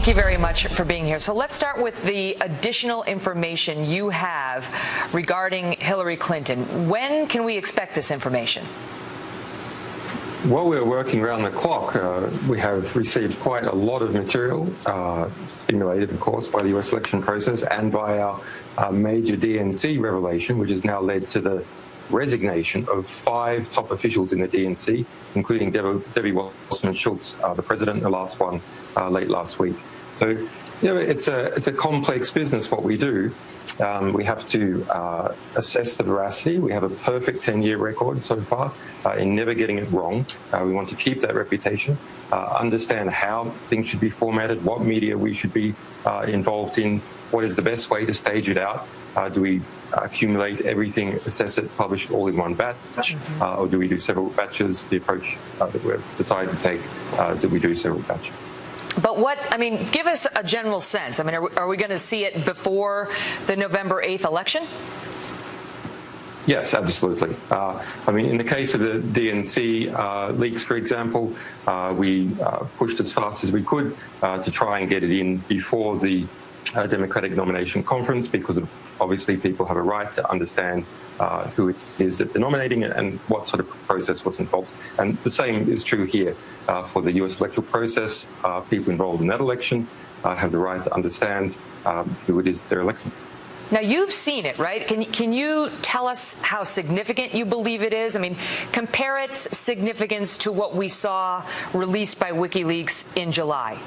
Thank you very much for being here. So let's start with the additional information you have regarding Hillary Clinton. When can we expect this information? Well, we're working around the clock. We have received quite a lot of material, stimulated, of course, by the US election process and by our major DNC revelation, which has now led to the resignation of 5 top officials in the DNC, including Debbie Wasserman-Schultz, the president, the last one late last week. So, you know, it's a complex business, what we do. We have to assess the veracity. We have a perfect 10-year record so far in never getting it wrong. We want to keep that reputation, understand how things should be formatted, what media we should be involved in, what is the best way to stage it out. Do we accumulate everything, assess it, publish it all in one batch, or do we do several batches? The approach that we've decided to take is that we do several batches. But give us a general sense. I mean, are we going to see it before the November 8th election? Yes, absolutely. I mean, in the case of the DNC leaks, for example, we pushed as fast as we could to try and get it in before the Democratic nomination conference, because obviously people have a right to understand who it is that they're nominating and what sort of process was involved. And the same is true here for the US electoral process. People involved in that election have the right to understand who it is they're electing. Now, you've seen it, right? Can you tell us how significant you believe it is? I mean, compare its significance to what we saw released by WikiLeaks in July.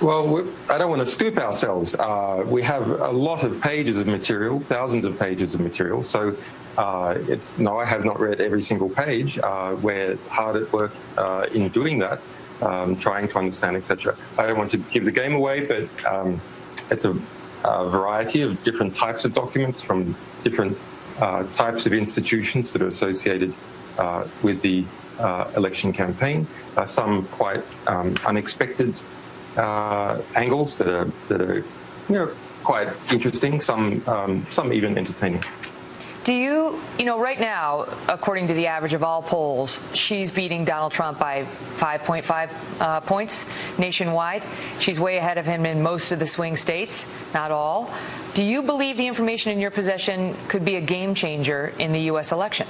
Well, I don't want to scoop ourselves. We have a lot of pages of material, thousands of pages of material. So no, I have not read every single page. We're hard at work in doing that, trying to understand, etc. I don't want to give the game away, but it's a variety of different types of documents from different types of institutions that are associated with the election campaign. Some quite unexpected angles that are quite interesting, some even entertaining. Do you right now, according to the average of all polls, she's beating Donald Trump by 5.5 points nationwide. She's way ahead of him in most of the swing states, not all. Do you believe the information in your possession could be a game changer in the U.S. election?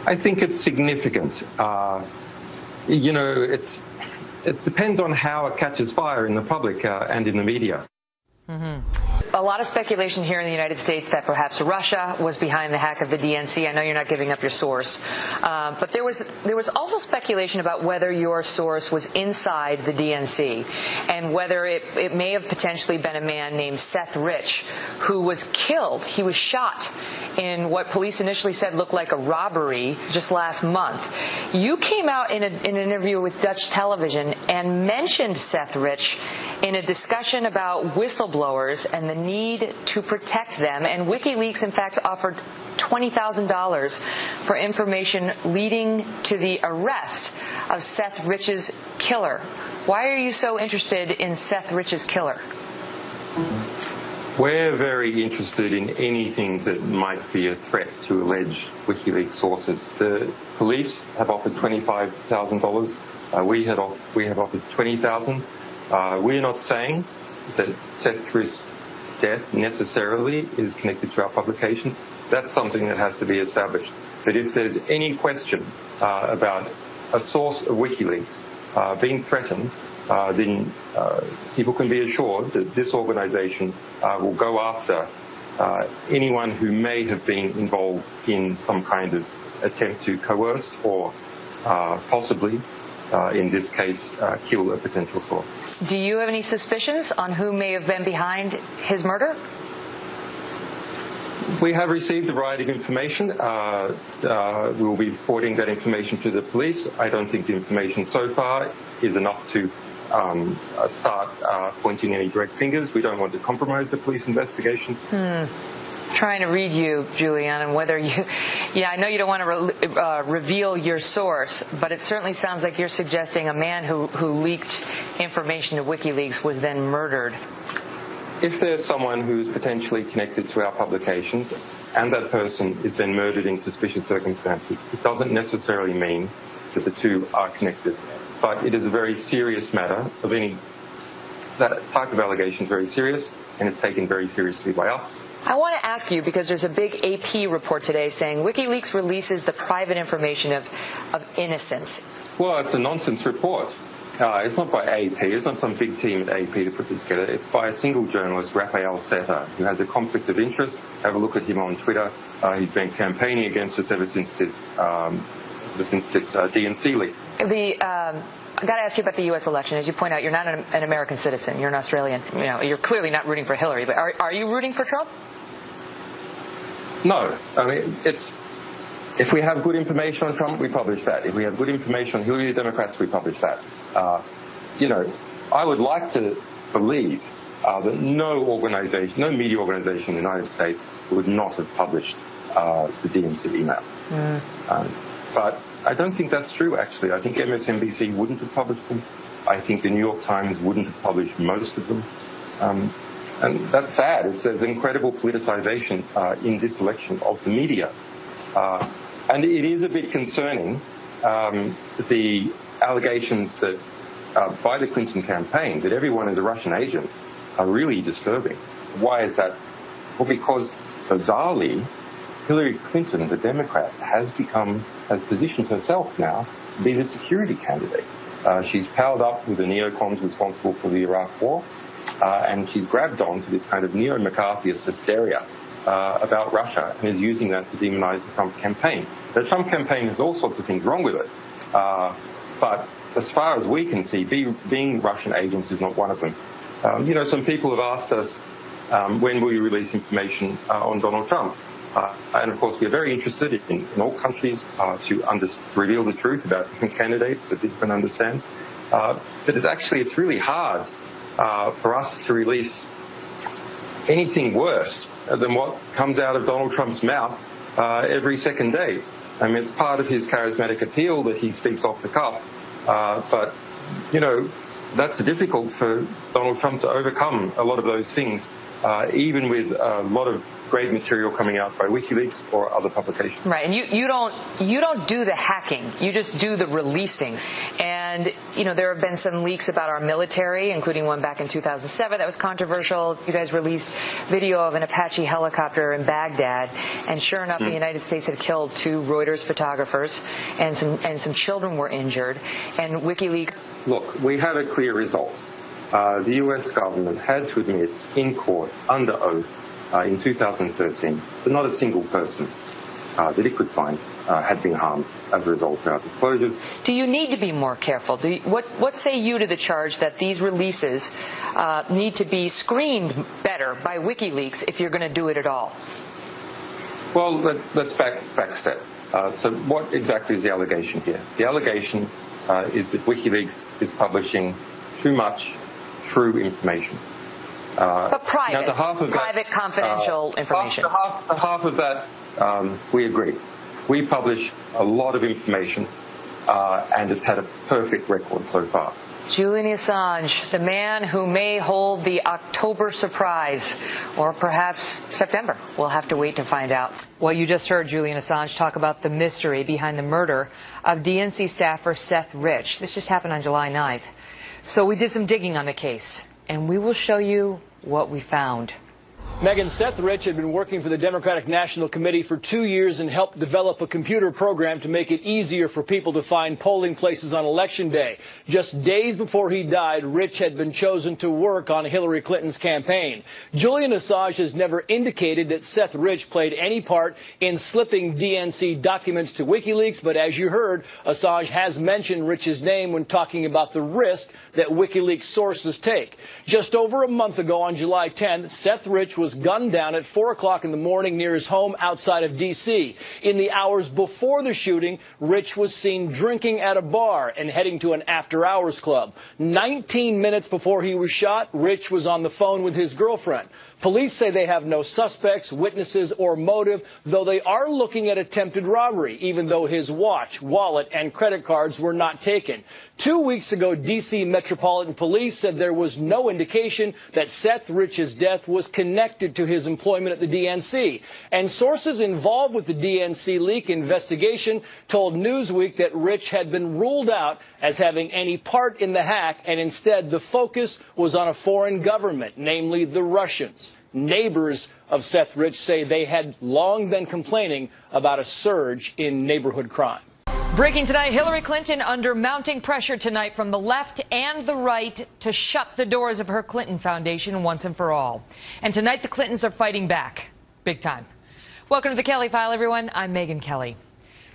I think it's significant. It depends on how it catches fire in the public and in the media. A lot of speculation here in the United States that perhaps Russia was behind the hack of the DNC. I know you're not giving up your source, but there was also speculation about whether your source was inside the DNC and whether it may have potentially been a man named Seth Rich who was killed. He was shot in what police initially said looked like a robbery just last month. You came out in an interview with Dutch television and mentioned Seth Rich in a discussion about whistleblowers and the need to protect them. And WikiLeaks, in fact, offered $20,000 for information leading to the arrest of Seth Rich's killer. Why are you so interested in Seth Rich's killer? We're very interested in anything that might be a threat to alleged WikiLeaks sources. The police have offered $25,000. We have offered $20,000. We're not saying that Seth Rich's death necessarily is connected to our publications. That's something that has to be established. But if there's any question about a source of WikiLeaks being threatened, then people can be assured that this organization will go after anyone who may have been involved in some kind of attempt to coerce or possibly, in this case, kill a potential source. Do you have any suspicions on who may have been behind his murder? We have received a variety of information. We will be reporting that information to the police. I don't think the information so far is enough to start pointing any direct fingers. We don't want to compromise the police investigation. Trying to read you, Julian, and whether you, I know you don't want to reveal your source, but it certainly sounds like you're suggesting a man who leaked information to WikiLeaks was then murdered. If there's someone who's potentially connected to our publications and that person is then murdered in suspicious circumstances, it doesn't necessarily mean that the two are connected. but it is a very serious matter of that type of allegation is very serious, and it's taken very seriously by us. I want to ask you, because there's a big AP report today saying WikiLeaks releases the private information of innocents. Well, it's a nonsense report. It's not by AP. It's not some big team at AP to put this together. It's by a single journalist, Raphael Setter, who has a conflict of interest. Have a look at him on Twitter. He's been campaigning against us ever since this DNC leak. I got to ask you about the U.S. election. As you point out, you're not an American citizen. You're an Australian. You know, you're clearly not rooting for Hillary. But are you rooting for Trump? No. I mean, if we have good information on Trump, we publish that. If we have good information on Hillary, the Democrats, we publish that. You know, I would like to believe that no media organization in the United States would not have published the DNC emails. But I don't think that's true, actually. I think MSNBC wouldn't have published them. I think the New York Times wouldn't have published most of them. And that's sad. It's incredible politicization in this election of the media. And it is a bit concerning, the allegations that by the Clinton campaign that everyone is a Russian agent are really disturbing. Why is that? Well, because bizarrely, Hillary Clinton, the Democrat, has positioned herself now to be the security candidate. She's powered up with the neocons responsible for the Iraq War, and she's grabbed on to this kind of neo-McCarthyist hysteria about Russia and is using that to demonize the Trump campaign. The Trump campaign has all sorts of things wrong with it, but as far as we can see, being Russian agents is not one of them. You know, some people have asked us, when will you release information on Donald Trump? And of course, we are very interested in all countries to reveal the truth about different candidates so people can understand. But it's really hard for us to release anything worse than what comes out of Donald Trump's mouth every second day. I mean, it's part of his charismatic appeal that he speaks off the cuff. But, you know, that's difficult for Donald Trump to overcome a lot of those things, even with a lot of great material coming out by WikiLeaks or other publications. Right, and you don't do the hacking, you just do the releasing. And you know, there have been some leaks about our military, including one back in 2007 that was controversial. You guys released video of an Apache helicopter in Baghdad, and sure enough, the United States had killed 2 Reuters photographers, and some children were injured. And WikiLeaks. Look, we had a clear result. The U.S. government had to admit in court, under oath, in 2013, that not a single person that it could find had been harmed as a result of our disclosures. Do you need to be more careful? What say you to the charge that these releases need to be screened better by WikiLeaks if you're going to do it at all? Well, let's back step. So what exactly is the allegation here? The allegation is that WikiLeaks is publishing too much true information. But private, now, confidential information. Half of that, we agree. We publish a lot of information, and it's had a perfect record so far. Julian Assange, the man who may hold the October surprise, or perhaps September. We'll have to wait to find out. Well, you just heard Julian Assange talk about the mystery behind the murder of DNC staffer Seth Rich. This just happened on July 9th. So we did some digging on the case, and we will show you what we found. Megan, Seth Rich had been working for the Democratic National Committee for 2 years and helped develop a computer program to make it easier for people to find polling places on Election Day. Just days before he died, Rich had been chosen to work on Hillary Clinton's campaign. Julian Assange has never indicated that Seth Rich played any part in slipping DNC documents to WikiLeaks, but as you heard, Assange has mentioned Rich's name when talking about the risk that WikiLeaks sources take. Just over a month ago, on July 10th, Seth Rich was gunned down at 4 o'clock in the morning near his home outside of D.C. In the hours before the shooting, Rich was seen drinking at a bar and heading to an after-hours club. 19 minutes before he was shot, Rich was on the phone with his girlfriend. Police say they have no suspects, witnesses, or motive, though they are looking at attempted robbery, even though his watch, wallet, and credit cards were not taken. 2 weeks ago, D.C. Metropolitan Police said there was no indication that Seth Rich's death was connected connected to his employment at the DNC. And sources involved with the DNC leak investigation told Newsweek that Rich had been ruled out as having any part in the hack, and instead the focus was on a foreign government, namely the Russians. Neighbors of Seth Rich say they had long been complaining about a surge in neighborhood crime. Breaking tonight, Hillary Clinton under mounting pressure tonight from the left and the right to shut the doors of her Clinton Foundation once and for all. And tonight the Clintons are fighting back. Big time. Welcome to the Kelly File, everyone. I'm Megyn Kelly.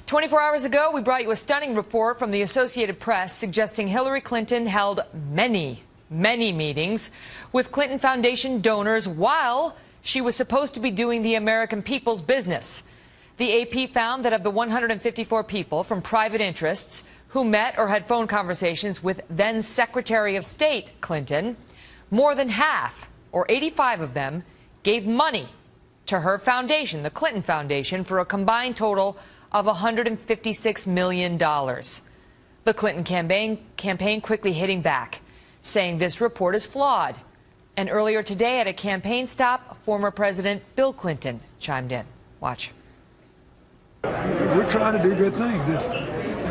24 hours ago, we brought you a stunning report from the Associated Press suggesting Hillary Clinton held many meetings with Clinton Foundation donors while she was supposed to be doing the American people's business. The AP found that of the 154 people from private interests who met or had phone conversations with then Secretary of State Clinton, more than half, or 85 of them, gave money to her foundation, the Clinton Foundation, for a combined total of $156 million. The Clinton campaign quickly hitting back, saying this report is flawed. And earlier today at a campaign stop, former President Bill Clinton chimed in. Watch. We're trying to do good things. If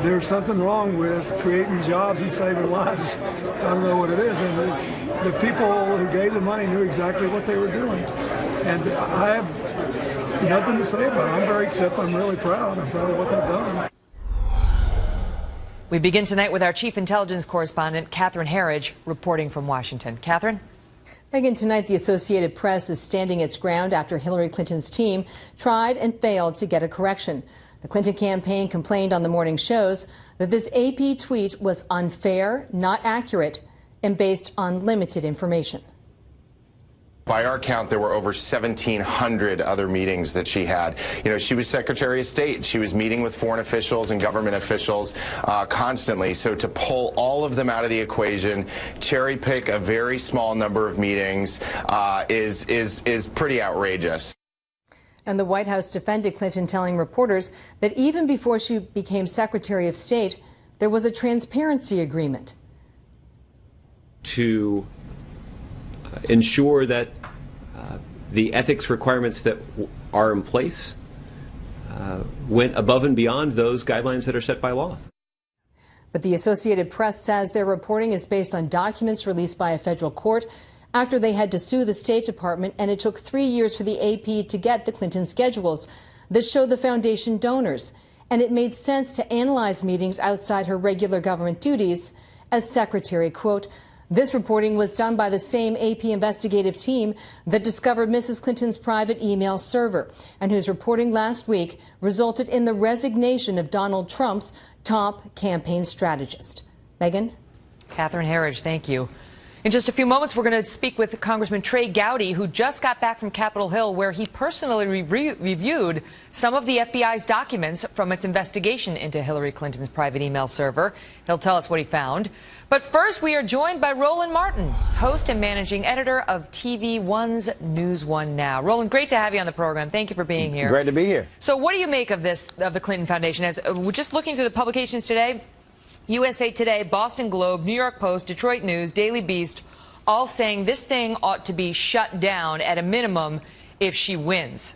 there's something wrong with creating jobs and saving lives, I don't know what it is. And the people who gave the money knew exactly what they were doing. And I have nothing to say about it. I'm really proud. I'm proud of what they've done. We begin tonight with our chief intelligence correspondent, Catherine Herridge, reporting from Washington. Catherine? Megyn, tonight the Associated Press is standing its ground after Hillary Clinton's team tried and failed to get a correction. The Clinton campaign complained on the morning shows that this AP tweet was unfair, not accurate, and based on limited information. By our count, there were over 1,700 other meetings that she had. You know, she was Secretary of State. She was meeting with foreign officials and government officials constantly. So to pull all of them out of the equation, cherry pick a very small number of meetings is pretty outrageous. And the White House defended Clinton, telling reporters that even before she became Secretary of State, there was a transparency agreement. To ensure that the ethics requirements that are in place went above and beyond those guidelines that are set by law. But the Associated Press says their reporting is based on documents released by a federal court after they had to sue the State Department, and it took 3 years for the AP to get the Clinton schedules that showed the foundation donors. And it made sense to analyze meetings outside her regular government duties as secretary. Quote, this reporting was done by the same AP investigative team that discovered Mrs. Clinton's private email server and whose reporting last week resulted in the resignation of Donald Trump's top campaign strategist. Megyn? Catherine Herridge, thank you. In just a few moments, we're going to speak with Congressman TREY GOWDY, who just got back from Capitol Hill, where he personally reviewed some of the FBI's documents from its investigation into Hillary Clinton's private email server. He'll tell us what he found. But first, we are joined by Roland Martin, host and managing editor of TV One's News One Now. Roland, great to have you on the program. Thank you for being here. Great to be here. So what do you make of this, of the Clinton Foundation? As we're just looking through the publications today, USA Today, Boston Globe, New York Post, Detroit News, Daily Beast, all saying this thing ought to be shut down at a minimum if she wins.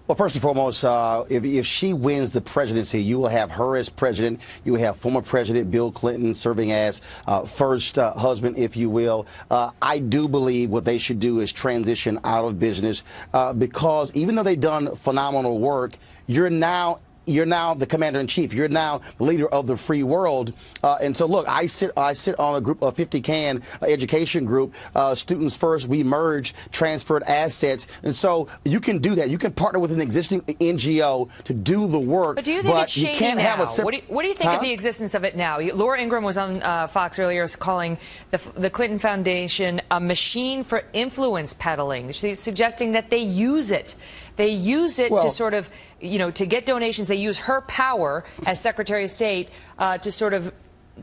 Well, first and foremost, if she wins the presidency, you will have her as president. You will have former President Bill Clinton serving as first husband, if you will. I do believe what they should do is transition out of business because even though they've done phenomenal work, you're now the commander-in-chief. You're now the leader of the free world. And so, look, I sit on a group of 50 CAN education group, Students First. We merge transferred assets. And so you can do that. You can partner with an existing NGO to do the work. But do you think it's shady you can't now? have a what do you think of the existence of it now? Laura Ingraham was on Fox earlier calling the Clinton Foundation a machine for influence peddling. She's suggesting that they use it. They use it to sort of, to get donations. They use her power as Secretary of State to sort of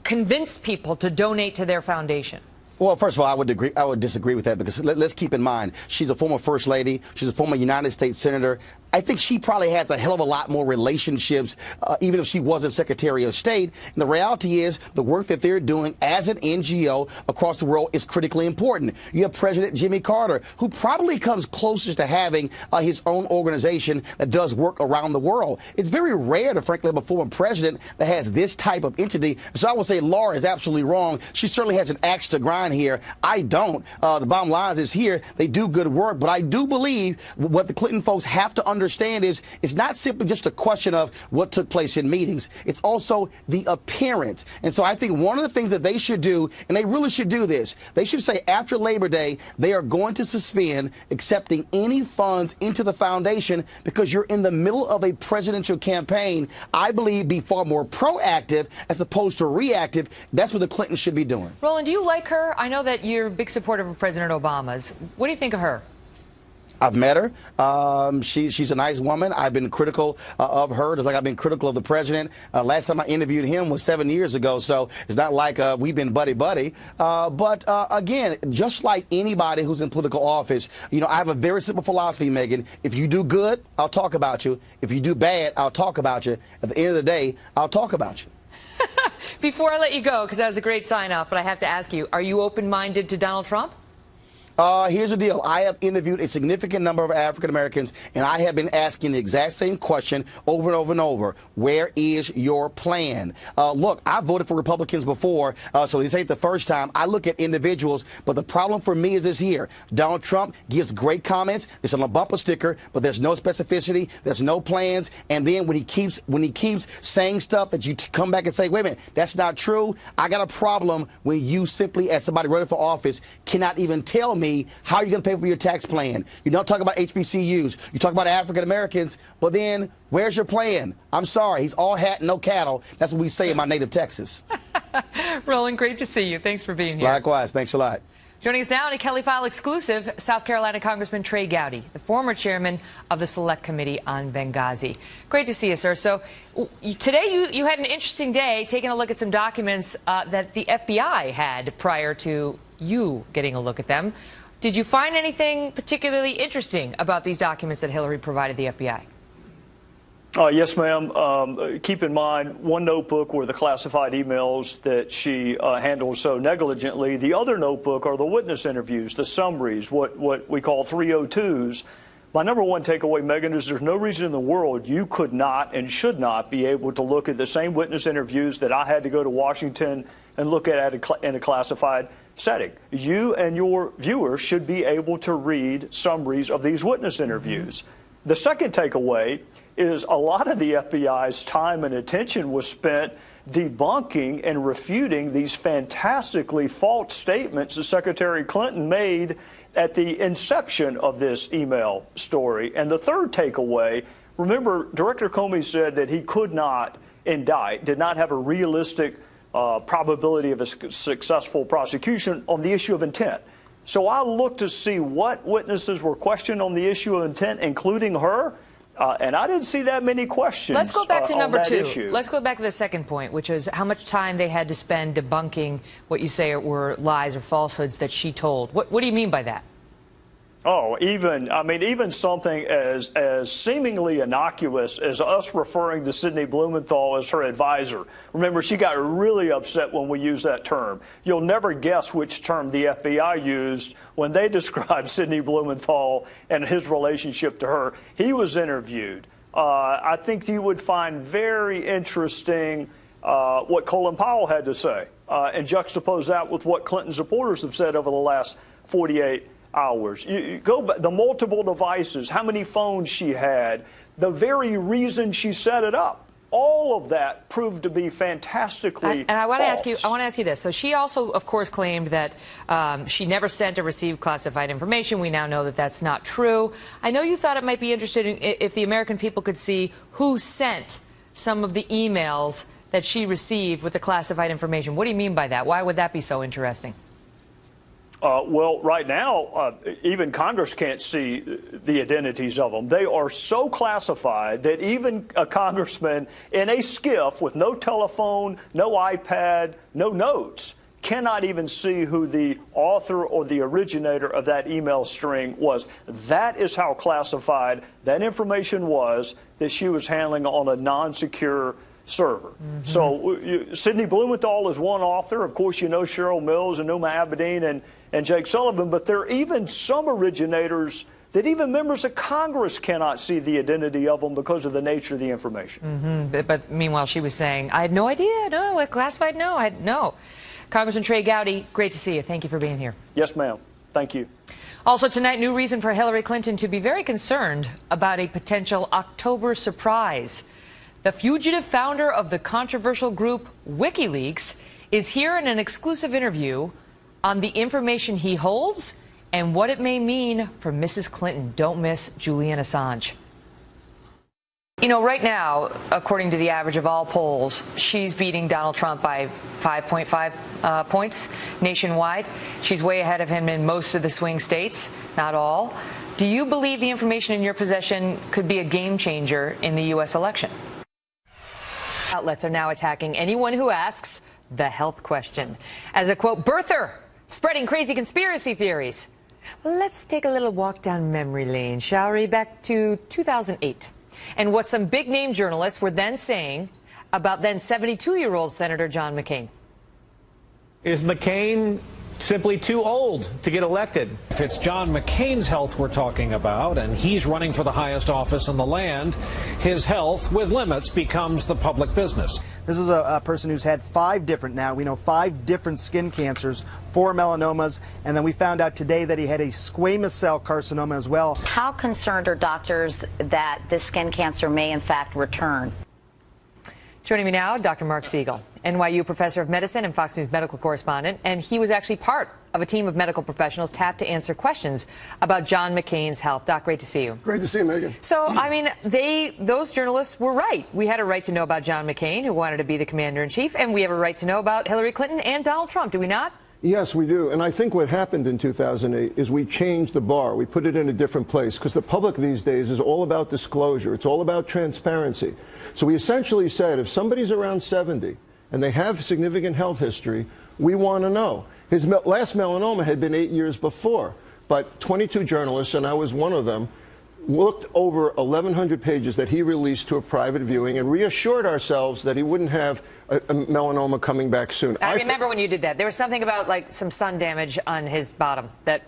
convince people to donate to their foundation. Well, first of all, I would disagree with that because let's keep in mind she's a former first lady. She's a former United States senator. I think she probably has a hell of a lot more relationships, even if she wasn't Secretary of State. And the reality is the work that they're doing as an NGO across the world is critically important. You have President Jimmy Carter, who probably comes closest to having his own organization that does work around the world. It's very rare to, frankly, have a former president that has this type of entity. So I would say Laura is absolutely wrong. She certainly has an axe to grind here. I don't. The bottom line is here, they do good work, but I do believe what the Clinton folks have to understand is it's not simply just a question of what took place in meetings. It's also the appearance. And so I think one of the things that they should do, and they really should do this, they should say after Labor Day, they are going to suspend accepting any funds into the foundation because you're in the middle of a presidential campaign. I believe be far more proactive as opposed to reactive. That's what the Clintons should be doing. Roland, do you like her? I know that you're a big supporter of President Obama's. What do you think of her? I've met her. She's a nice woman. I've been critical of her, just like I've been critical of the president. Last time I interviewed him was 7 years ago, so it's not like we've been buddy-buddy. But again, just like anybody who's in political office, you know, I have a very simple philosophy, Megan. If you do good, I'll talk about you. If you do bad, I'll talk about you. At the end of the day, I'll talk about you. Before I let you go, because that was a great sign-off, but I have to ask you, are you open-minded to Donald Trump? Here's the deal. I have interviewed a significant number of African Americans, and I have been asking the exact same question over and over and over. Where is your plan? Look, I voted for Republicans before, so this ain't the first time. I look at individuals, but the problem for me is this here. Donald Trump gives great comments. It's on a bumper sticker, but there's no specificity. There's no plans. And then when he keeps saying stuff that you come back and say, wait a minute, that's not true. I got a problem when you simply, as somebody running for office, cannot even tell me how you're going to pay for your tax plan. You don't talk about HBCUs. You talk about African Americans, but then where's your plan? I'm sorry. He's all hat and no cattle. That's what we say in my native Texas. Roland, great to see you. Thanks for being here. Likewise. Thanks a lot. Joining us now in a Kelly File exclusive, South Carolina Congressman TREY GOWDY, the former chairman of the Select Committee on Benghazi. Great to see you, sir. So today you had an interesting day taking a look at some documents that the FBI had prior to you getting a look at them. Did you find anything particularly interesting about these documents that Hillary provided the FBI? Yes, ma'am. Keep in mind, one notebook were the classified emails that she handled so negligently. The other notebook are the witness interviews, the summaries, what we call 302s. My number one takeaway, Megan, is there's no reason in the world you could not and should not be able to look at the same witness interviews that I had to go to Washington and look at in a classified setting. You and your viewers should be able to read summaries of these witness interviews. The second takeaway is a lot of the FBI's time and attention was spent debunking and refuting these fantastically false statements that Secretary Clinton made at the inception of this email story. And the third takeaway, remember, Director Comey said that he could not indict, did not have a realistic probability of a successful prosecution on the issue of intent. So I looked to see what witnesses were questioned on the issue of intent, including her, and I didn't see that many questions. Let's go back to number two. Issue. Let's go back to the second point, which is how much time they had to spend debunking what you say were lies or falsehoods that she told. What do you mean by that? Oh, even something as seemingly innocuous as us referring to Sidney Blumenthal as her advisor. Remember, she got really upset when we used that term. You'll never guess which term the FBI used when they described Sidney Blumenthal and his relationship to her. He was interviewed. I think you would find very interesting what Colin Powell had to say and juxtapose that with what Clinton supporters have said over the last 48 hours. You go back, the multiple devices, how many phones she had, the very reason she set it up. All of that proved to be fantastically And I want false. to ask you this. So she also, of course, claimed that she never sent or received classified information. We now know that that's not true. I know you thought it might be interesting if the American people could see who sent some of the emails that she received with the classified information. What do you mean by that? Why would that be so interesting? Well, right now, even Congress can't see the identities of them. They are so classified that even a congressman in a skiff with no telephone, no iPad, no notes cannot even see who the author or the originator of that email string was. That is how classified that information was that she was handling on a non-secure server. So Sidney Blumenthal is one author. Of course, you know Cheryl Mills and Numa Abedin and Jake Sullivan, but there are even some originators that even members of Congress cannot see the identity of them because of the nature of the information. But meanwhile, she was saying, I had no idea, no, classified, no, I had no. Congressman Trey Gowdy, great to see you. Thank you for being here. Yes, ma'am. Thank you. Also tonight, new reason for Hillary Clinton to be very concerned about a potential October surprise. The fugitive founder of the controversial group WikiLeaks is here in an exclusive interview on the information he holds and what it may mean for Mrs. Clinton. Don't miss Julian Assange. You know, right now, according to the average of all polls, she's beating Donald Trump by 5.5 points nationwide. She's way ahead of him in most of the swing states, not all. Do you believe the information in your possession could be a game changer in the U.S. election? Outlets are now attacking anyone who asks the health question as a, quote, birther spreading crazy conspiracy theories. Let's take a little walk down memory lane, shall we? Back to 2008. And what some big-name journalists were then saying about then 72-year-old Senator John McCain. Is McCain simply too old to get elected? If it's John McCain's health we're talking about, and he's running for the highest office in the land, his health, with limits, becomes the public business. This is a person who's had 5 different skin cancers, 4 melanomas, and then we found out today that he had a squamous cell carcinoma as well. How concerned are doctors that this skin cancer may in fact return? Joining me now, Dr. Mark Siegel, NYU professor of medicine and Fox News medical correspondent, and he was actually part of a team of medical professionals tapped to answer questions about John McCain's health. Doc, great to see you. Great to see you, Megan. So, I mean, those journalists were right. We had a right to know about John McCain, who wanted to be the commander-in-chief, and we have a right to know about Hillary Clinton and Donald Trump, do we not? Yes, we do. And I think what happened in 2008 is we changed the bar. We put it in a different place because the public these days is all about disclosure. It's all about transparency. So we essentially said if somebody's around 70 and they have significant health history, we want to know. His last melanoma had been 8 years before, but 22 journalists, and I was one of them, looked over 1,100 pages that he released to a private viewing and reassured ourselves that he wouldn't have a melanoma coming back soon. I remember when you did that. There was something about like some sun damage on his bottom that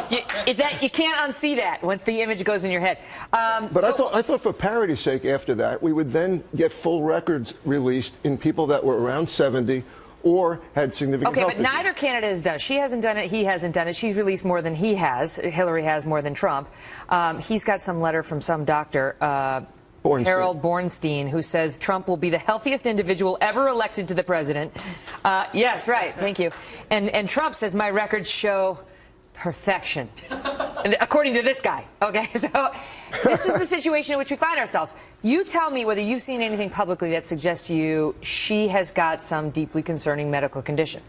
you can't unsee that once the image goes in your head. But I thought for parity's sake after that, we would then get full records released in people that were around 70 or had significant health but neither candidate has done it. She hasn't done it. He hasn't done it. She's released more than he has. Hillary has more than Trump. He's got some letter from some doctor, Harold Bornstein, who says Trump will be the healthiest individual ever elected to the president. Yes, right. Thank you. And Trump says my records show perfection, according to this guy. Okay, so this is the situation in which we find ourselves. You tell me whether you've seen anything publicly that suggests to you she has got some deeply concerning medical condition.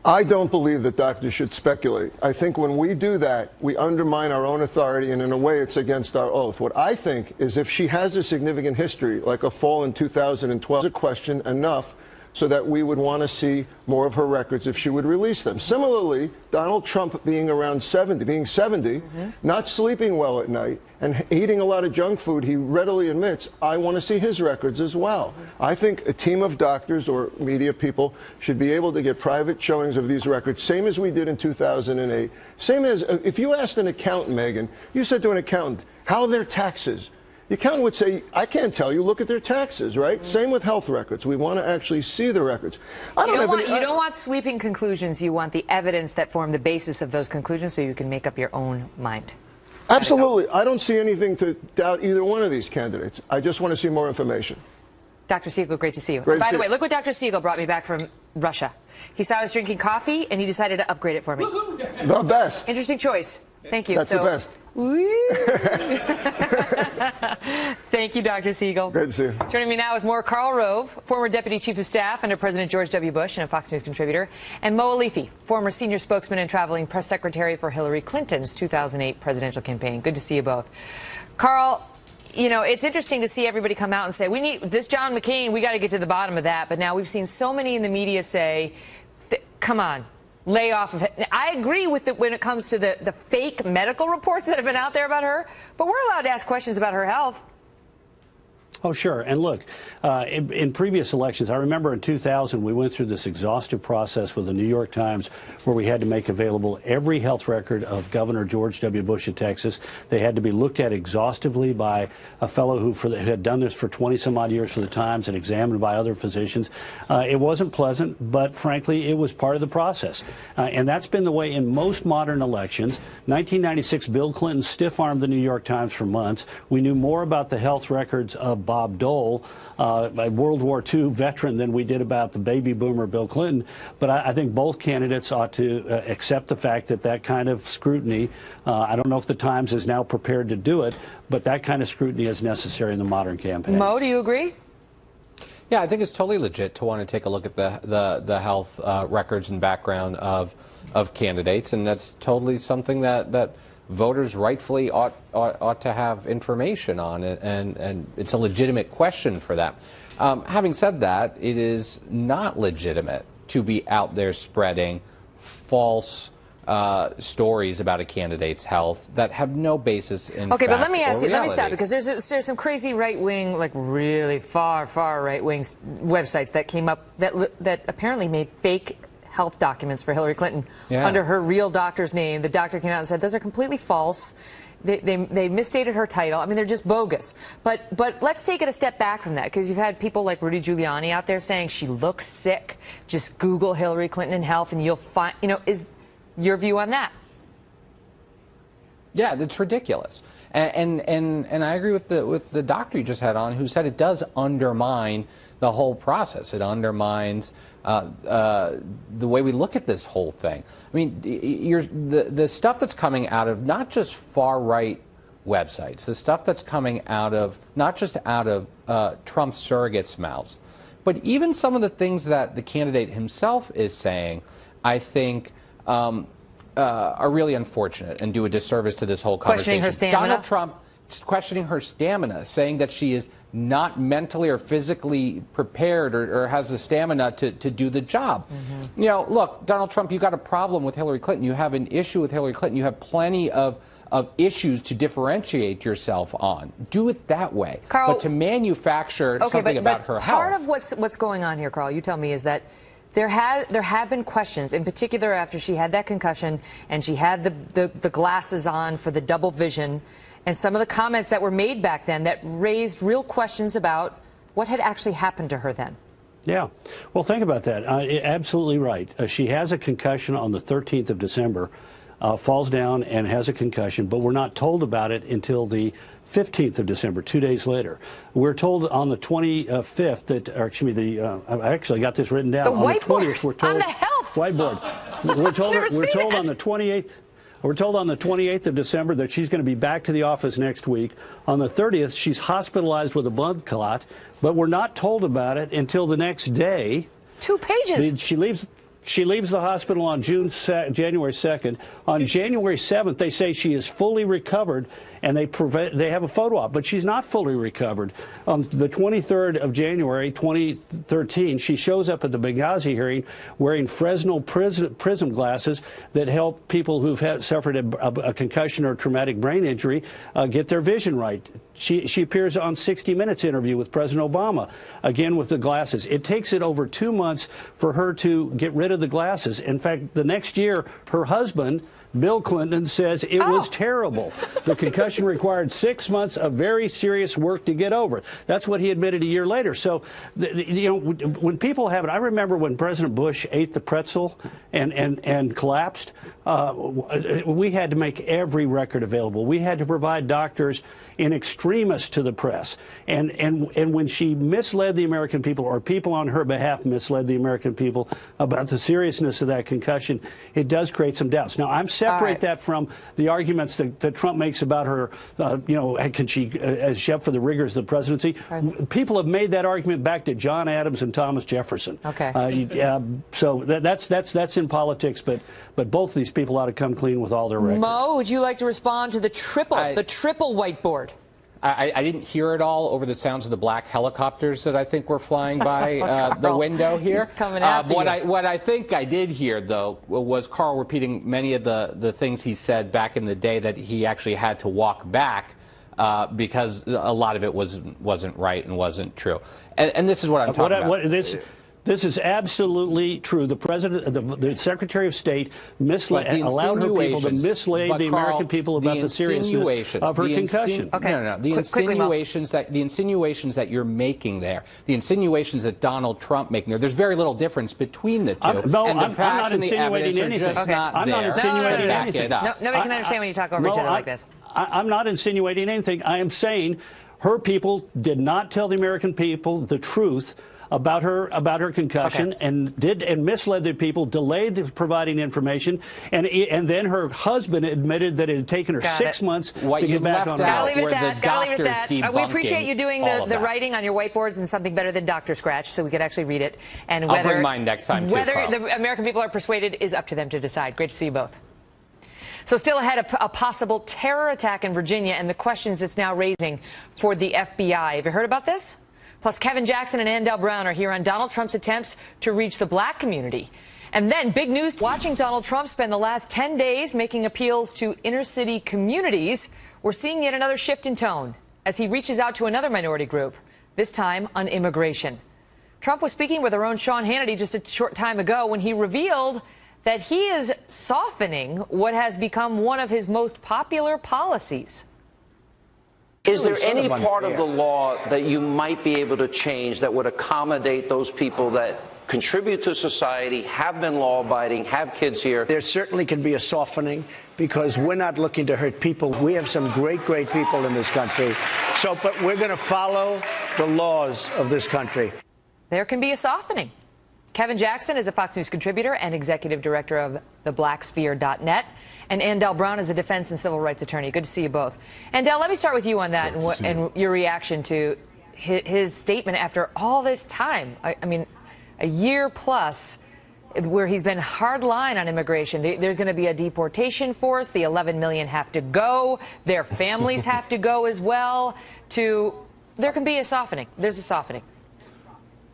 I don't believe that doctors should speculate. I think when we do that, we undermine our own authority, and in a way, it's against our oath. What I think is if she has a significant history, like a fall in 2012, a question enough so that we would want to see more of her records if she would release them. Similarly, Donald Trump being around 70, not sleeping well at night, and eating a lot of junk food, he readily admits, I want to see his records as well. I think a team of doctors or media people should be able to get private showings of these records, same as we did in 2008. Same as, if you asked an accountant, Megan, you said to an accountant, how are their taxes? The accountant would say, I can't tell you, look at their taxes, right? Same with health records. We want to actually see the records. You don't want sweeping conclusions. You want the evidence that form the basis of those conclusions so you can make up your own mind. Absolutely. I don't see anything to doubt either one of these candidates. I just want to see more information. Dr. Siegel, great to see you. Great By the way, look what Dr. Siegel brought me back from Russia. He saw I was drinking coffee, and he decided to upgrade it for me. The best. Interesting choice. Thank you. That's the best. Thank you, Dr. Siegel. Good to see you. Joining me now is more Karl Rove, former Deputy Chief of Staff under President George W. Bush and a Fox News contributor, and Mo Alifi, former Senior Spokesman and Traveling Press Secretary for Hillary Clinton's 2008 presidential campaign. Good to see you both. Karl, you know, it's interesting to see everybody come out and say, we need this John McCain, we got to get to the bottom of that. But now we've seen so many in the media say, come on. Lay off of it. I agree with it when it comes to the fake medical reports that have been out there about her, but we're allowed to ask questions about her health. Oh, sure. And look, in previous elections, I remember in 2000, we went through this exhaustive process with the New York Times where we had to make available every health record of Governor George W. Bush of Texas. They had to be looked at exhaustively by a fellow who had done this for 20-some-odd years for the Times and examined by other physicians. It wasn't pleasant, but frankly, it was part of the process. And that's been the way in most modern elections. 1996, Bill Clinton stiff-armed the New York Times for months. We knew more about the health records of Bob Dole, a World War II veteran, than we did about the baby boomer Bill Clinton. But I think both candidates ought to accept the fact that that kind of scrutiny, I don't know if the Times is now prepared to do it, but that kind of scrutiny is necessary in the modern campaign. Mo, do you agree? Yeah, I think it's totally legit to want to take a look at the health records and background of candidates, and that's totally something that voters rightfully ought to have information on it, and it's a legitimate question for them. Having said that, it is not legitimate to be out there spreading false stories about a candidate's health that have no basis in Okay, fact but let me ask you, reality. let me stop, because there's some crazy right-wing, like really far right-wing websites that came up that apparently made fake health documents for Hillary Clinton under her real doctor's name. The doctor came out and said those are completely false. They misstated her title. I mean, they're just bogus. But let's take it a step back from that, because you've had people like Rudy Giuliani out there saying she looks sick. Just Google Hillary Clinton and health, and you'll find. You know, is your view on that? Yeah, that's ridiculous. And I agree with the doctor you just had on, who said it does undermine the whole process. It undermines the way we look at this whole thing. I mean, the stuff that's coming out of not just far-right websites, the stuff that's coming out of, not just out of Trump surrogates' mouths, but even some of the things that the candidate himself is saying, I think are really unfortunate and do a disservice to this whole conversation. Questioning her stamina? Donald Trump questioning her stamina, saying that she is not mentally or physically prepared or has the stamina to do the job. You know, look, Donald Trump, you got a problem with Hillary Clinton. You have an issue with Hillary Clinton. You have plenty of issues to differentiate yourself on. Do it that way. Carl, but to manufacture something about her health. Part of what's going on here, Carl, you tell me, is that there have been questions, in particular after she had that concussion and she had the glasses on for the double vision, and some of the comments that were made back then that raised real questions about what had actually happened to her then. Yeah. Well, think about that. Absolutely right. She has a concussion on the 13th of December, falls down and has a concussion, but we're not told about it until the 15th of December, 2 days later. We're told on the 25th that, or excuse me, I actually got this written down. The on whiteboard, the 20th, we're told, on the health whiteboard. We're told on the 28th. We're told on the 28th of December that she's going to be back to the office next week. On the 30th, she's hospitalized with a blood clot, but we're not told about it until the next day. 2 pages. She leaves the hospital on January 2nd. On January 7th, they say she is fully recovered, and they have a photo op, but she's not fully recovered. On the 23rd of January, 2013, she shows up at the Benghazi hearing wearing Fresnel prism glasses that help people who've suffered a concussion or traumatic brain injury get their vision right. She appears on 60 Minutes interview with President Obama, again with the glasses. It takes it over 2 months for her to get rid of the glasses. In fact, the next year, her husband, Bill Clinton, says it was terrible. The concussion required 6 months of very serious work to get over. That's what he admitted a year later. So, you know, when people have it, I remember when President Bush ate the pretzel and collapsed, we had to make every record available. We had to provide doctors in extremis to the press. And when she misled the American people, or people on her behalf misled the American people about the seriousness of that concussion, it does create some doubts. Now, I'm separate that from the arguments that Trump makes about her, you know, can she, as she up for the rigors of the presidency? People have made that argument back to John Adams and Thomas Jefferson. Okay. So that's in politics, but both of these people ought to come clean with all their records. Mo, would you like to respond to the triple whiteboard? I didn't hear it all over the sounds of the black helicopters that I think were flying by the window here. He's coming after you. What I think I did hear, though, was Carl repeating many of the things he said back in the day that he actually had to walk back because a lot of it wasn't right and wasn't true. And this is what I'm talking about. This is absolutely true. The president, the Secretary of State, allowed her people to mislead the American people about the seriousness of her concussion. No. The insinuations that you're making there, the insinuations that Donald Trump making there, there's very little difference between the two. I'm not insinuating anything. I'm not insinuating anything. Nobody can understand when you talk over each other like this. I'm not insinuating anything. I am saying her people did not tell the American people the truth about her concussion, and misled the people, delayed providing information, and then her husband admitted that it had taken her 6 months to get back on. Gotta leave it at that. We appreciate you doing the writing on your whiteboards and something better than Dr. Scratch, so we could actually read it. And I'll bring mine next time too, whether Carl. the American people are persuaded is up to them to decide. Great to see you both. So still ahead, a possible terror attack in Virginia and the questions it's now raising for the FBI. Have you heard about this? Plus, Kevin Jackson and Andel Brown are here on Donald Trump's attempts to reach the black community. And then big news, watching Donald Trump spend the last 10 days making appeals to inner city communities, we're seeing yet another shift in tone as he reaches out to another minority group, this time on immigration. Trump was speaking with our own Sean Hannity just a short time ago when he revealed that he is softening what has become one of his most popular policies. Is there any part of the law that you might be able to change that would accommodate those people that contribute to society, have been law-abiding, have kids here? There certainly can be a softening because we're not looking to hurt people. We have some great people in this country. But we're going to follow the laws of this country. There can be a softening. Kevin Jackson is a Fox News contributor and executive director of theblacksphere.net. And Andel Brown is a defense and civil rights attorney. Good to see you both. Andel, let me start with you on that and your reaction to his statement after all this time. I mean, a year plus where he's been hard line on immigration. There's going to be a deportation force. The 11 million have to go. Their families have to go as well. There can be a softening. There's a softening.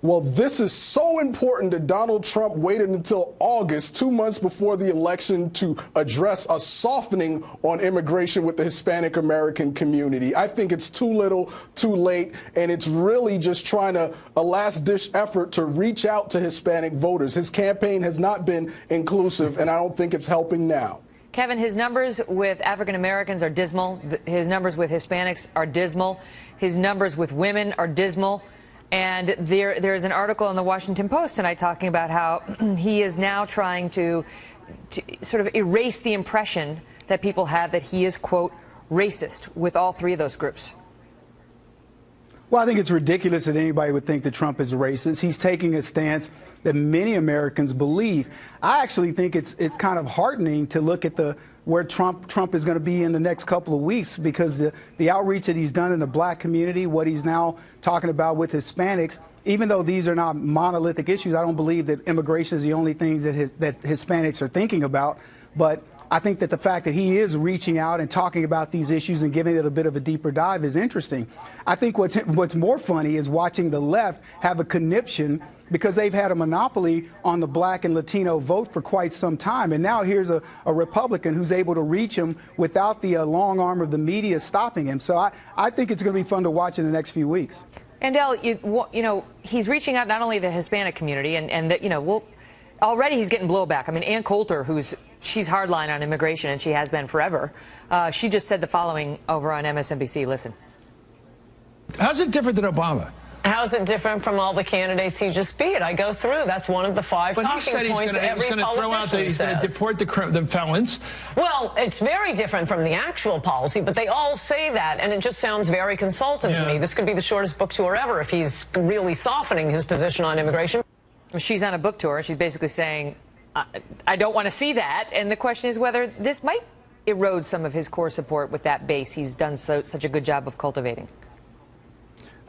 Well, this is so important that Donald Trump waited until August, 2 months before the election, to address a softening on immigration with the Hispanic American community. I think it's too little, too late, and it's really just trying a last-ditch effort to reach out to Hispanic voters. His campaign has not been inclusive, and I don't think it's helping now. Kevin, his numbers with African Americans are dismal. His numbers with Hispanics are dismal. His numbers with women are dismal. And there is an article in the Washington Post tonight talking about how he is now trying to sort of erase the impression that people have that he is, quote, racist with all three of those groups. Well, I think it's ridiculous that anybody would think that Trump is racist. He's taking a stance that many Americans believe. I actually think it's kind of heartening to look at where Trump is going to be in the next couple of weeks, because the outreach that he's done in the black community, what he's now talking about with Hispanics, even though these are not monolithic issues, I don't believe that immigration is the only things that Hispanics are thinking about. But I think that the fact that he is reaching out and talking about these issues and giving it a bit of a deeper dive is interesting. I think what's more funny is watching the left have a conniption because they've had a monopoly on the black and Latino vote for quite some time. And now here's a Republican who's able to reach him without the long arm of the media stopping him. So I think it's going to be fun to watch in the next few weeks. Andel, he's reaching out not only the Hispanic community, already he's getting blowback. I mean, Ann Coulter, she's hardline on immigration, and she has been forever. She just said the following over on MSNBC. Listen. How's it different than Obama? How's it different from all the candidates he just beat? I go through. That's one of the 5 talking points every politician says. He's going to deport the felons. Well, it's very different from the actual policy, but they all say that, and it just sounds very consultant to me. This could be the shortest book tour ever if he's really softening his position on immigration. She's on a book tour. She's basically saying, I don't want to see that. And the question is whether this might erode some of his core support with that base he's done such a good job of cultivating.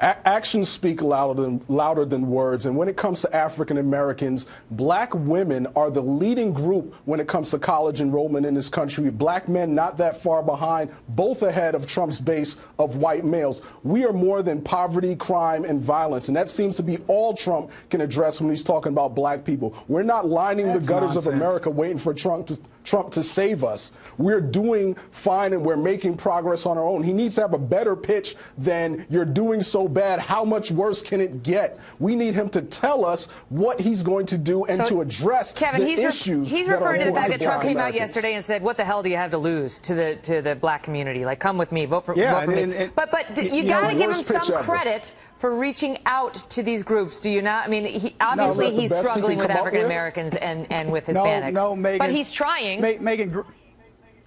Actions speak louder than words. And when it comes to African Americans, black women are the leading group when it comes to college enrollment in this country. Black men not that far behind, both ahead of Trump's base of white males. We are more than poverty, crime, and violence. And that seems to be all Trump can address when he's talking about black people. We're not lining the gutters of America waiting for Trump to save us. We're doing fine and we're making progress on our own. He needs to have a better pitch than "you're doing so bad, how much worse can it get?" We need him to tell us what he's going to do and to address Kevin, the he's issues. He's referring to the fact that Trump came out Americans. yesterday and said, "What the hell do you have to lose to the black community? Like, come with me, vote for me." But you got to give him some credit for reaching out to these groups, do you not? I mean, obviously he's struggling with African Americans and with Hispanics. No, Megan, but he's trying. Megan,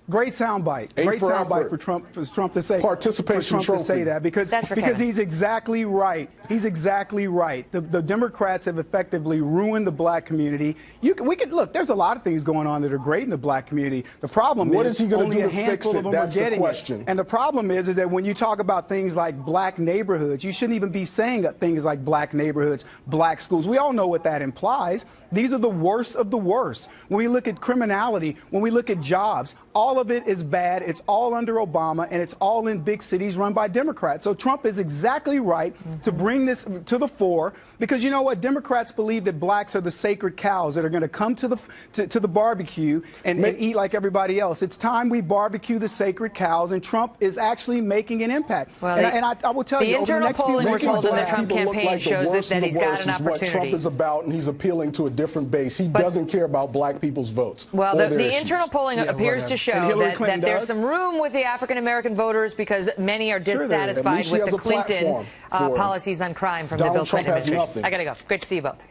great soundbite. Great soundbite for Trump to say. Participation Trump to say that because he's exactly right. He's exactly right. The Democrats have effectively ruined the black community. We could look. There's a lot of things going on that are great in the black community. The problem what is he going to only do a to fix handful it? of them That's are the getting question. it. And the problem is that when you talk about things like black neighborhoods, you shouldn't even be saying things like black neighborhoods, black schools. We all know what that implies. These are the worst of the worst. When we look at criminality, when we look at jobs, all of it is bad. It's all under Obama, and it's all in big cities run by Democrats. So Trump is exactly right to bring this to the fore, because you know what? Democrats believe that blacks are the sacred cows that are going to come to the barbecue and eat like everybody else. It's time we barbecue the sacred cows, and Trump is actually making an impact. Well, I will tell you, the internal polling we're told in the Trump campaign shows that he's got an opportunity. What Trump is about, and he's appealing to a different base. He doesn't care about black people's votes. Well, the internal polling appears to show that there's some room with the African American voters because many are dissatisfied with the Clinton policies on crime from the Bill Clinton administration. I got to go. Great to see you both.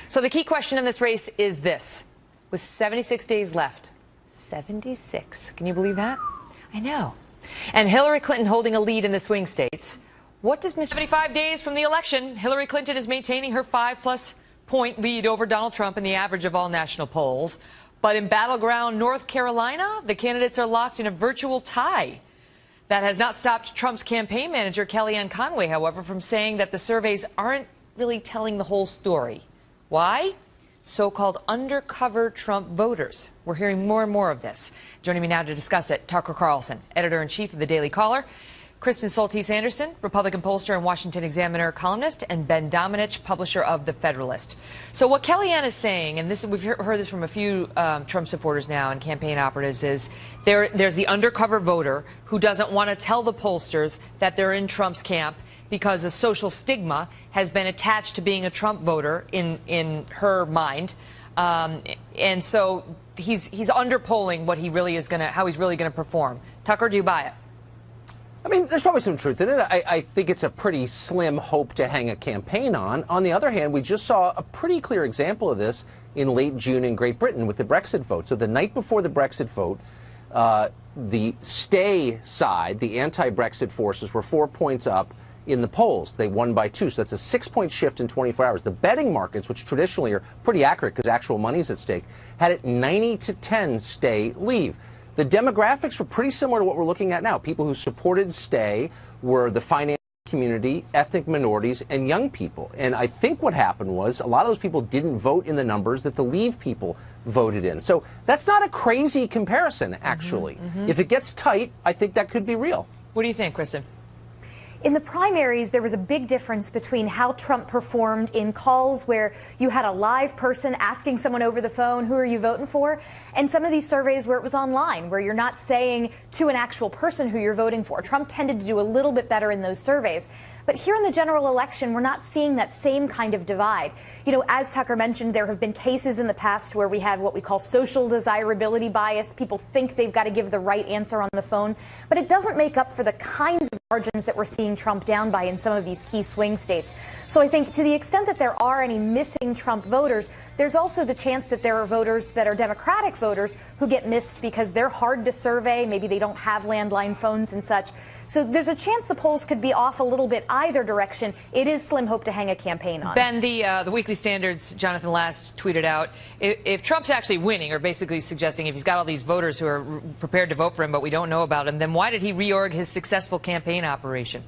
So the key question in this race is this. With 76 days left, 76, can you believe that? I know. And Hillary Clinton holding a lead in the swing states. What does 75 days from the election, Hillary Clinton is maintaining her 5+ point lead over Donald Trump in the average of all national polls. But in battleground North Carolina, the candidates are locked in a virtual tie. That has not stopped Trump's campaign manager, Kellyanne Conway, however, from saying that the surveys aren't really telling the whole story. Why? So-called undercover Trump voters. We're hearing more and more of this. Joining me now to discuss it, Tucker Carlson, editor-in-chief of the Daily Caller, Kristen Soltis-Anderson, Republican pollster and Washington Examiner columnist, and Ben Domenech, publisher of The Federalist. So what Kellyanne is saying, and we've heard this from a few Trump supporters now and campaign operatives, is there's the undercover voter who doesn't want to tell the pollsters that they're in Trump's camp because a social stigma has been attached to being a Trump voter in her mind. And so he's underpolling what he really is how he's really going to perform. Tucker, do you buy it? I mean, there's probably some truth in it. I think it's a pretty slim hope to hang a campaign on. On the other hand, we just saw a pretty clear example of this in late June in Great Britain with the Brexit vote. So the night before the Brexit vote, the stay side, the anti-Brexit forces, were 4 points up in the polls. They won by 2, so that's a 6-point shift in 24 hours. The betting markets, which traditionally are pretty accurate because actual money's at stake, had it 90-10 stay, leave. The demographics were pretty similar to what we're looking at now. People who supported stay were the finance community, ethnic minorities, and young people. And I think what happened was a lot of those people didn't vote in the numbers that the leave people voted in. So that's not a crazy comparison, actually. If it gets tight, I think that could be real. What do you think, Kristen? In the primaries, there was a big difference between how Trump performed in calls where you had a live person asking someone over the phone, who are you voting for? And some of these surveys where it was online, where you're not saying to an actual person who you're voting for. Trump tended to do a little bit better in those surveys. But here in the general election, we're not seeing that same kind of divide. You know, as Tucker mentioned, there have been cases in the past where we have what we call social desirability bias. People think they've got to give the right answer on the phone, but it doesn't make up for the kinds of margins that we're seeing Trump down by in some of these key swing states. So I think to the extent that there are any missing Trump voters, there's also the chance that there are voters that are Democratic voters who get missed because they're hard to survey. Maybe they don't have landline phones and such. So there's a chance the polls could be off a little bit either direction. It is slim hope to hang a campaign on. Ben, the Weekly Standard's Jonathan Last tweeted out, if Trump's actually winning, or basically suggesting if he's got all these voters who are prepared to vote for him but we don't know about him, then why did he reorg his successful campaign operation?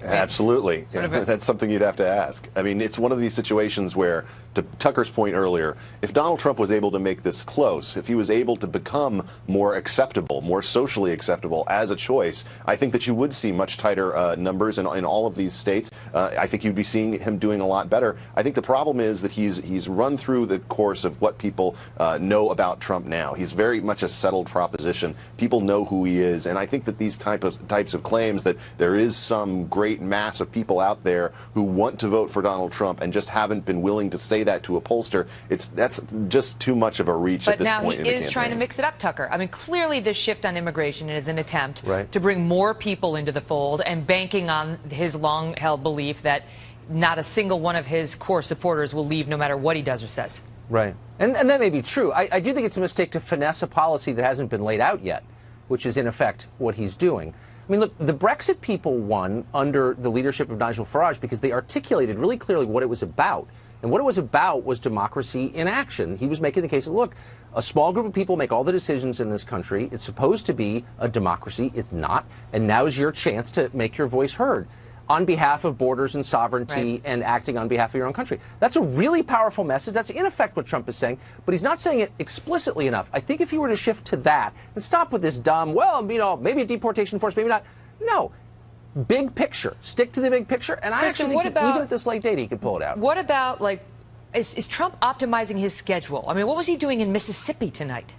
Absolutely. That's something you'd have to ask. I mean, it's one of these situations where, to Tucker's point earlier, if Donald Trump was able to make this close, if he was able to become more acceptable, more socially acceptable as a choice, I think that you would see much tighter numbers in all of these states. I think you'd be seeing him doing a lot better. I think the problem is that he's run through the course of what people know about Trump now. He's very much a settled proposition. People know who he is, and I think that these types of claims that there is some great mass of people out there who want to vote for Donald Trump and just haven't been willing to say that to a pollster, that's just too much of a reach at this point in the campaign. But now he is trying to mix it up, Tucker. I mean, clearly this shift on immigration is an attempt to bring more people into the fold and banking on his long-held belief that not a single one of his core supporters will leave no matter what he does or says. Right. And that may be true. I do think it's a mistake to finesse a policy that hasn't been laid out yet, which is in effect what he's doing. I mean, look, the Brexit people won under the leadership of Nigel Farage because they articulated really clearly what it was about. And what it was about was democracy in action. He was making the case that, look, a small group of people make all the decisions in this country. It's supposed to be a democracy. It's not. And now's your chance to make your voice heard on behalf of borders and sovereignty and acting on behalf of your own country. That's a really powerful message. That's in effect what Trump is saying, but he's not saying it explicitly enough. I think if he were to shift to that and stop with this dumb, well, you know, maybe a deportation force, maybe not. No. Big picture. Stick to the big picture. And I actually think even at this late date, he could pull it out. What about, like, is Trump optimizing his schedule? I mean, what was he doing in Mississippi tonight?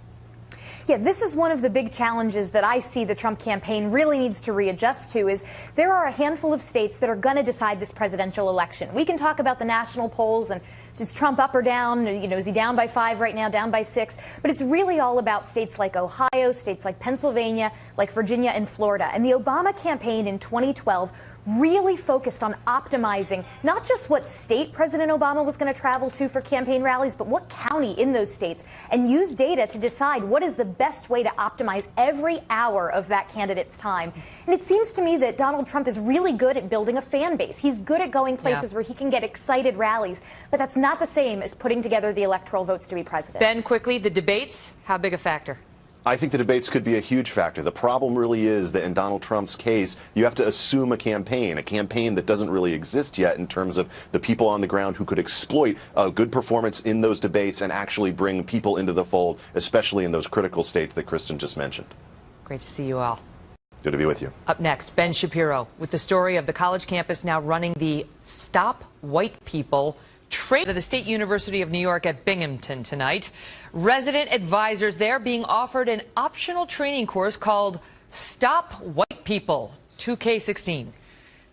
Yeah, this is one of the big challenges that I see the Trump campaign really needs to readjust to is there are a handful of states that are going to decide this presidential election. We can talk about the national polls and is Trump up or down? You know, is he down by 5 right now, down by 6? But it's really all about states like Ohio, states like Pennsylvania, like Virginia and Florida. And the Obama campaign in 2012 really focused on optimizing not just what state President Obama was going to travel to for campaign rallies, but what county in those states, and use data to decide what is the best way to optimize every hour of that candidate's time. And it seems to me that Donald Trump is really good at building a fan base. He's good at going places where he can get excited rallies, but that's not the same as putting together the electoral votes to be president. Ben, quickly, the debates, how big a factor? I think the debates could be a huge factor. The problem really is that in Donald Trump's case, you have to assume a campaign that doesn't really exist yet in terms of the people on the ground who could exploit a good performance in those debates and actually bring people into the fold, especially in those critical states that Kristen just mentioned. Great to see you all. Good to be with you. Up next, Ben Shapiro with the story of the college campus now running the Stop White People TREY to the State University of New York at Binghamton tonight. Resident advisors there being offered an optional training course called Stop White People 2K16.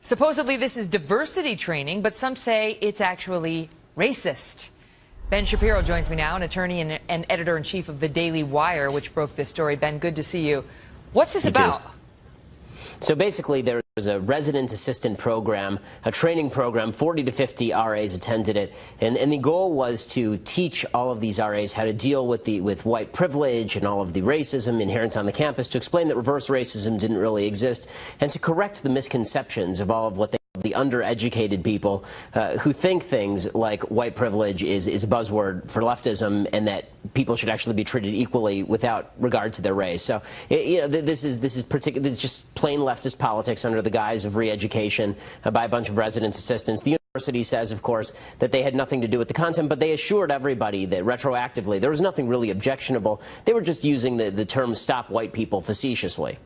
Supposedly this is diversity training, but some say it's actually racist. Ben Shapiro joins me now, an attorney and editor-in-chief of the Daily Wire, which broke this story. Ben, good to see you. What's this about? So basically, there was a resident assistant program, a training program. 40 to 50 RAs attended it, and the goal was to teach all of these RAs how to deal with white privilege and all of the racism inherent on the campus, to explain that reverse racism didn't really exist, and to correct the misconceptions of all of what they the undereducated people who think things like white privilege is a buzzword for leftism, and that people should actually be treated equally without regard to their race. So, you know, this is just plain leftist politics under the guise of re-education by a bunch of resident assistants. The university says, of course, that they had nothing to do with the content, but they assured everybody that retroactively there was nothing really objectionable. They were just using the term "stop white people" facetiously.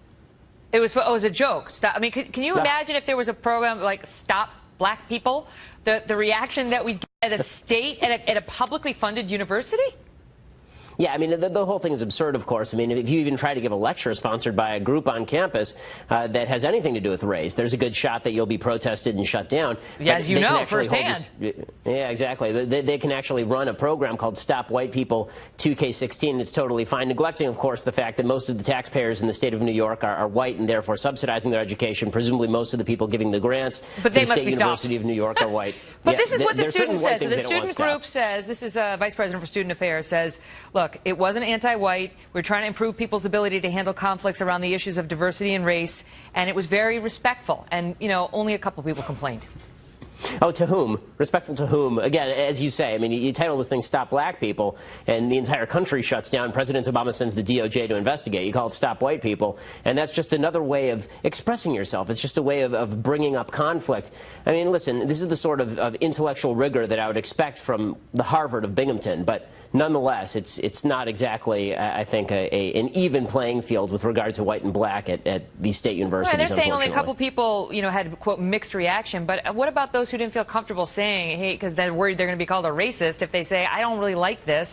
It was a joke. Stop. I mean, can you imagine if there was a program like Stop Black People? The reaction that we'd get at a state, at a publicly funded university? Yeah, I mean, the whole thing is absurd, of course. I mean, if you even try to give a lecture sponsored by a group on campus that has anything to do with race, there's a good shot that you'll be protested and shut down. Yeah, as you know, firsthand. Yeah, exactly. They can actually run a program called Stop White People 2K16, and it's totally fine, neglecting, of course, the fact that most of the taxpayers in the state of New York are white and therefore subsidizing their education. Presumably most of the people giving the grants to the State University of New York are white. But this is what the student says. So the student group says, this is Vice President for Student Affairs, says, look, it wasn't anti-white. We're trying to improve people's ability to handle conflicts around the issues of diversity and race, and it was very respectful. And, you know, only a couple people complained. Oh, to whom? Respectful to whom? Again, as you say, I mean, you title this thing Stop Black People, and the entire country shuts down. President Obama sends the DOJ to investigate. You call it Stop White People, and that's just another way of expressing yourself. It's just a way of bringing up conflict. I mean, listen, this is the sort of intellectual rigor that I would expect from the Harvard of Binghamton, but nonetheless, it's not exactly, I think, an even playing field with regard to white and black at these state universities. Well, they're saying only a couple people, had, quote, mixed reaction. But what about those who didn't feel comfortable saying, hey, because they're worried they're going to be called a racist if they say, I don't really like this?